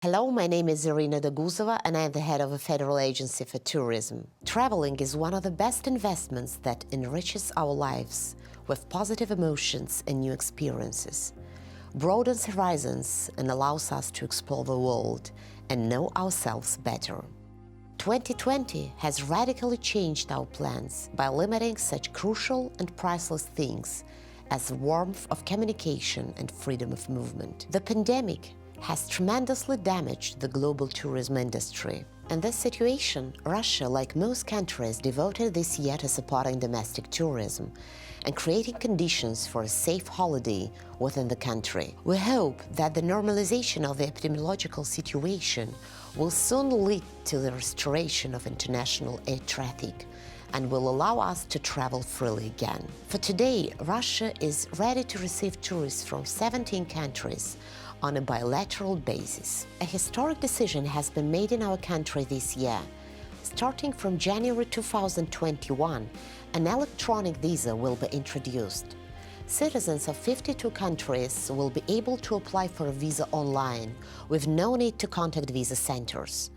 Hello, my name is Zarina Doguzova and I am the head of a federal agency for tourism. Traveling is one of the best investments that enriches our lives with positive emotions and new experiences, broadens horizons and allows us to explore the world and know ourselves better. 2020 has radically changed our plans by limiting such crucial and priceless things as warmth of communication and freedom of movement. The pandemic has tremendously damaged the global tourism industry. In this situation, Russia, like most countries, devoted this year to supporting domestic tourism and creating conditions for a safe holiday within the country. We hope that the normalization of the epidemiological situation will soon lead to the restoration of international air traffic and will allow us to travel freely again. For today, Russia is ready to receive tourists from 17 countries on a bilateral basis. A historic decision has been made in our country this year. Starting from January 2021, an electronic visa will be introduced. Citizens of 52 countries will be able to apply for a visa online with no need to contact visa centers.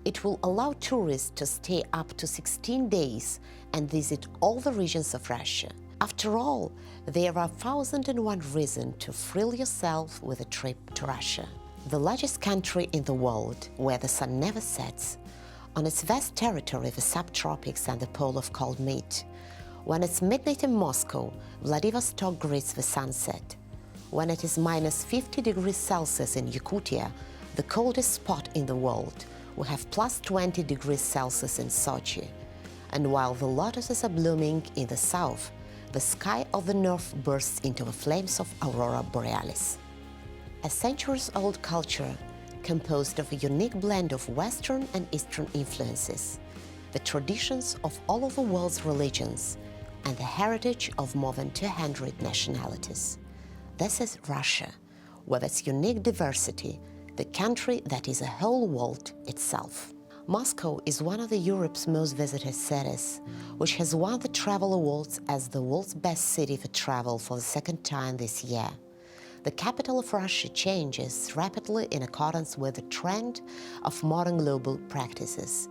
It will allow tourists to stay up to 16 days and visit all the regions of Russia. After all, there are 1,001 reasons to thrill yourself with a trip to Russia, the largest country in the world where the sun never sets, on its vast territory of the subtropics and the pole of cold meat. When it's midnight in Moscow, Vladivostok greets the sunset. When it is minus 50 degrees Celsius in Yakutia, the coldest spot in the world, we have plus 20 degrees Celsius in Sochi. And while the lotuses are blooming in the south, the sky of the north bursts into the flames of Aurora Borealis. A centuries-old culture composed of a unique blend of Western and Eastern influences, the traditions of all of the world's religions, and the heritage of more than 200 nationalities. This is Russia, with its unique diversity, the country that is a whole world itself. Moscow is one of Europe's most visited cities, which has won the travel awards as the world's best city for travel for the second time this year. The capital of Russia changes rapidly in accordance with the trend of modern global practices.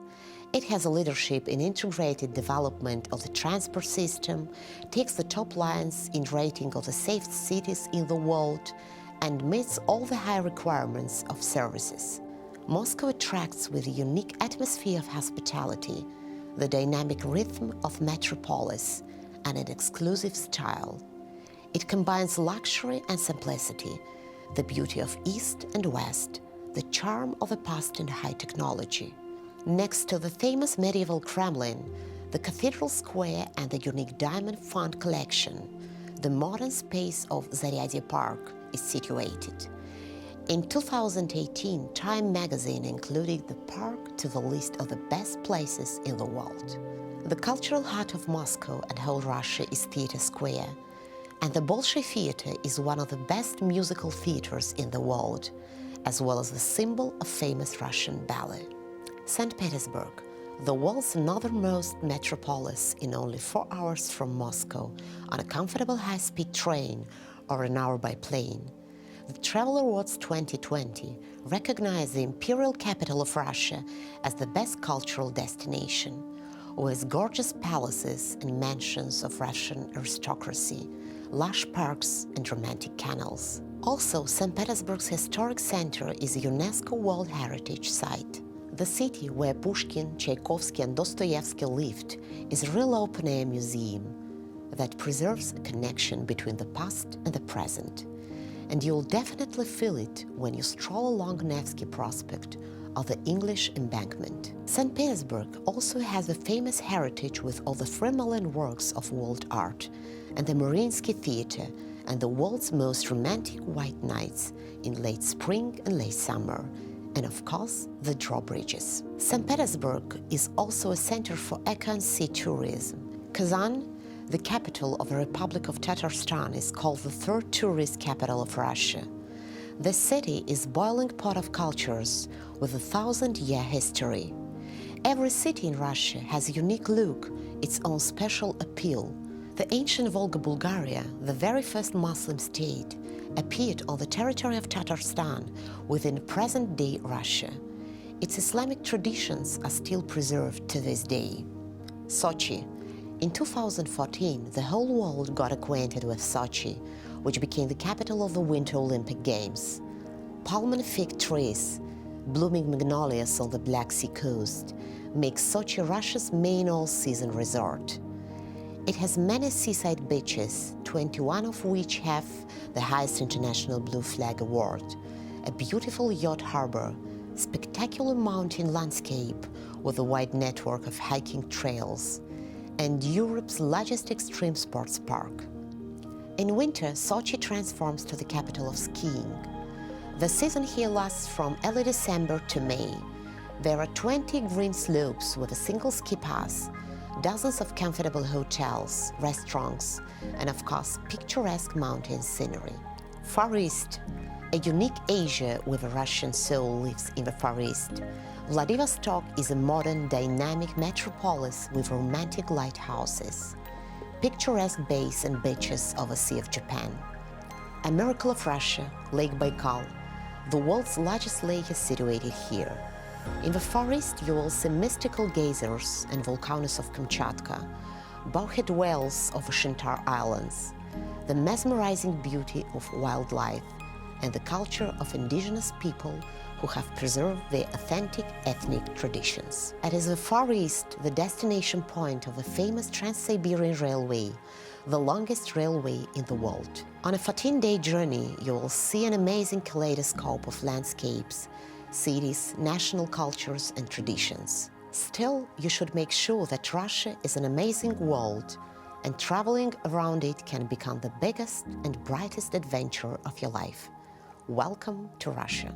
It has a leadership in integrated development of the transport system, takes the top lines in rating of the safest cities in the world, and meets all the high requirements of services. Moscow attracts with a unique atmosphere of hospitality, the dynamic rhythm of metropolis, and an exclusive style. It combines luxury and simplicity, the beauty of East and West, the charm of the past and high technology. Next to the famous medieval Kremlin, the Cathedral Square and the unique diamond font collection, the modern space of Zaryadye Park is situated. In 2018, Time magazine included the park to the list of the best places in the world. The cultural heart of Moscow and whole Russia is Theatre Square, and the Bolshoi Theatre is one of the best musical theaters in the world, as well as the symbol of famous Russian ballet. St. Petersburg, the world's northernmost metropolis, in only 4 hours from Moscow on a comfortable high-speed train or an hour by plane. The Travel Awards 2020 recognize the imperial capital of Russia as the best cultural destination, with gorgeous palaces and mansions of Russian aristocracy, lush parks and romantic canals. Also, St. Petersburg's historic center is a UNESCO World Heritage Site. The city where Pushkin, Tchaikovsky and Dostoevsky lived is a real open-air museum that preserves a connection between the past and the present. And you'll definitely feel it when you stroll along Nevsky Prospect or the English Embankment. St. Petersburg also has a famous heritage with all the 3 million works of world art, and the Mariinsky Theatre, and the world's most romantic white nights in late spring and late summer, and of course, the drawbridges. St. Petersburg is also a center for eco and sea tourism. Kazan, the capital of the Republic of Tatarstan, is called the third tourist capital of Russia. The city is a boiling pot of cultures with a 1,000-year history. Every city in Russia has a unique look, its own special appeal. The ancient Volga Bulgaria, the very first Muslim state, appeared on the territory of Tatarstan within present-day Russia. Its Islamic traditions are still preserved to this day. Sochi. In 2014, the whole world got acquainted with Sochi, which became the capital of the Winter Olympic Games. Palm and fig trees, blooming magnolias on the Black Sea coast, make Sochi Russia's main all-season resort. It has many seaside beaches, 21 of which have the highest international Blue Flag award, a beautiful yacht harbor, spectacular mountain landscape with a wide network of hiking trails, and Europe's largest extreme sports park. In winter, Sochi transforms to the capital of skiing. The season here lasts from early December to May. There are 20 green slopes with a single ski pass, dozens of comfortable hotels, restaurants, and of course, picturesque mountain scenery. Far East. A unique Asia with a Russian soul lives in the Far East. Vladivostok is a modern, dynamic metropolis with romantic lighthouses, picturesque bays and beaches of the Sea of Japan. A miracle of Russia, Lake Baikal. The world's largest lake is situated here. In the Far East, you will see mystical geysers and volcanoes of Kamchatka, bowhead whales of the Shintar Islands, the mesmerizing beauty of wildlife, and the culture of indigenous people who have preserved their authentic ethnic traditions. It is the Far East, the destination point of the famous Trans-Siberian Railway, the longest railway in the world. On a 14-day journey, you will see an amazing kaleidoscope of landscapes, cities, national cultures, and traditions. Still, you should make sure that Russia is an amazing world, and traveling around it can become the biggest and brightest adventure of your life. Welcome to Russia.